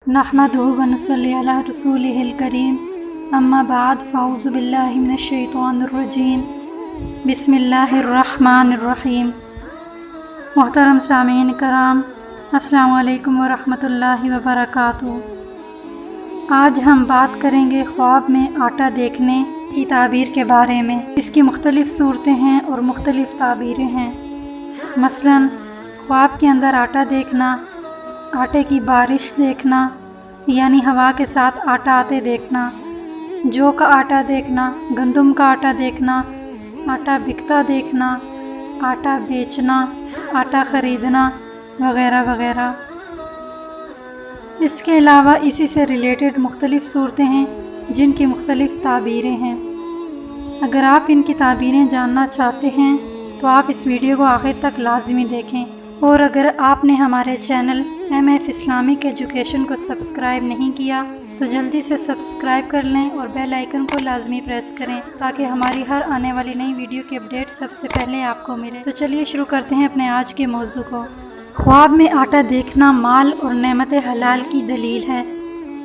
नहमदुहु व नुसल्ली अला रसूलिहिल करीम अम्मा बाद फ़अऊज़ु बिल्लाहि मिनश शैतानिर रजीम बिस्मिल्लाहिर्रहमानिर्रहीम। मुहतरम सामीन कराम, अस्सलामु अलैकुम व रहमतुल्लाहि व बरकातुहू। आज हम बात करेंगे ख्वाब में आटा देखने की ताबीर के बारे में। इसकी मुख्तलिफ़ सूरतें हैं और मुख्तलिफ़ ताबीरें हैं। मसलन ख्वाब के अंदर आटा देखना, आटे की बारिश देखना यानी हवा के साथ आटा आते देखना, जौ का आटा देखना, गंदम का आटा देखना, आटा बिकता देखना, आटा बेचना, आटा ख़रीदना वग़ैरह वग़ैरह। इसके अलावा इसी से रिलेटेड मुख्तलिफ़ सूरतें हैं जिनकी मुख्तलिफ़ ताबीरें हैं। अगर आप इनकी ताबीरें जानना चाहते हैं तो आप इस वीडियो को आखिर तक लाजमी देखें। और अगर आपने हमारे चैनल MF इस्लामिक एजुकेशन को सब्सक्राइब नहीं किया तो जल्दी से सब्सक्राइब कर लें और बेल आइकन को लाजमी प्रेस करें ताकि हमारी हर आने वाली नई वीडियो की अपडेट सबसे पहले आपको मिले। तो चलिए शुरू करते हैं अपने आज के मौजू को। ख्वाब में आटा देखना माल और नेमत हलाल की दलील है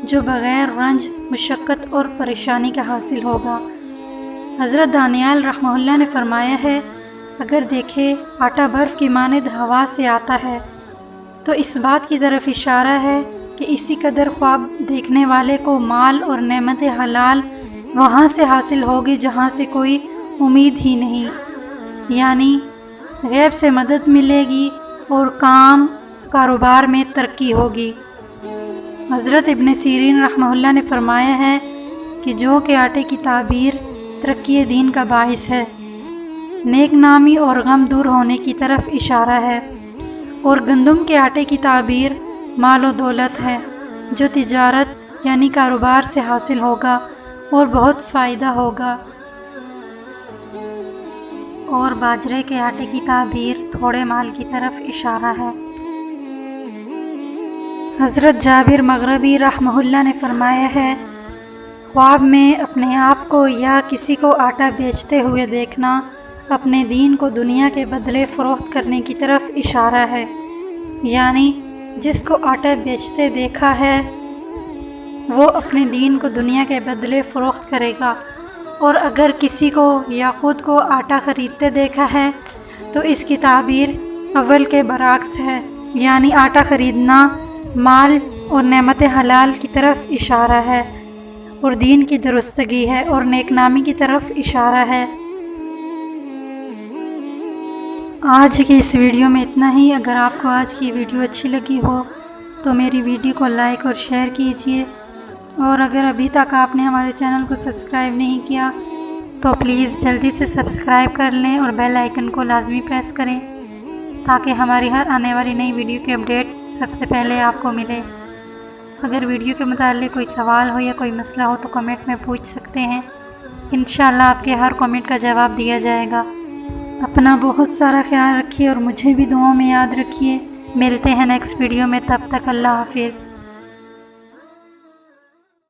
जो बग़ैर रंज, मुशक्क़त और परेशानी का हासिल होगा। हज़रत दानियाल रहमहुल्लाह ने फरमाया है, अगर देखे आटा बर्फ़ की मानिद हवा से आता है तो इस बात की तरफ इशारा है कि इसी कदर ख्वाब देखने वाले को माल और नेमत हलाल वहाँ से हासिल होगी जहाँ से कोई उम्मीद ही नहीं, यानी गैब से मदद मिलेगी और काम कारोबार में तरक्की होगी। हज़रत इब्न सीरीन रहमहुल्लाह ने फरमाया है कि जौ के आटे की ताबीर तरक्की दीन का बाइस है, नेक नामी और गम दूर होने की तरफ इशारा है, और गंदम के आटे की ताबीर माल और दौलत है जो तिजारत यानी कारोबार से हासिल होगा और बहुत फ़ायदा होगा, और बाजरे के आटे की ताबीर थोड़े माल की तरफ इशारा है। हज़रत जाबिर मग़रबी रहमहुल्लाह ने फरमाया है, ख्वाब में अपने आप को या किसी को आटा बेचते हुए देखना अपने दीन को दुनिया के बदले फ़रोख्त करने की तरफ इशारा है, यानी जिसको आटा बेचते देखा है वो अपने दीन को दुनिया के बदले फ़रोख्त करेगा, और अगर किसी को या ख़ुद को आटा ख़रीदते देखा है तो इसकी ताबीर अव्वल के बरअक्स है, यानी आटा ख़रीदना माल और नेमत हलाल की तरफ इशारा है और दीन की दुरुस्तगी है और नेकनामी की तरफ इशारा है। आज की इस वीडियो में इतना ही। अगर आपको आज की वीडियो अच्छी लगी हो तो मेरी वीडियो को लाइक और शेयर कीजिए, और अगर अभी तक आपने हमारे चैनल को सब्सक्राइब नहीं किया तो प्लीज़ जल्दी से सब्सक्राइब कर लें और बेल आइकन को लाजमी प्रेस करें ताकि हमारी हर आने वाली नई वीडियो की अपडेट सबसे पहले आपको मिले। अगर वीडियो के मुताल्लिक़ कोई सवाल हो या कोई मसला हो तो कमेंट में पूछ सकते हैं, इंशाअल्लाह आपके हर कमेंट का जवाब दिया जाएगा। अपना बहुत सारा ख्याल रखिए और मुझे भी दुआओं में याद रखिए। मिलते हैं नेक्स्ट वीडियो में, तब तक अल्लाह हाफिज़।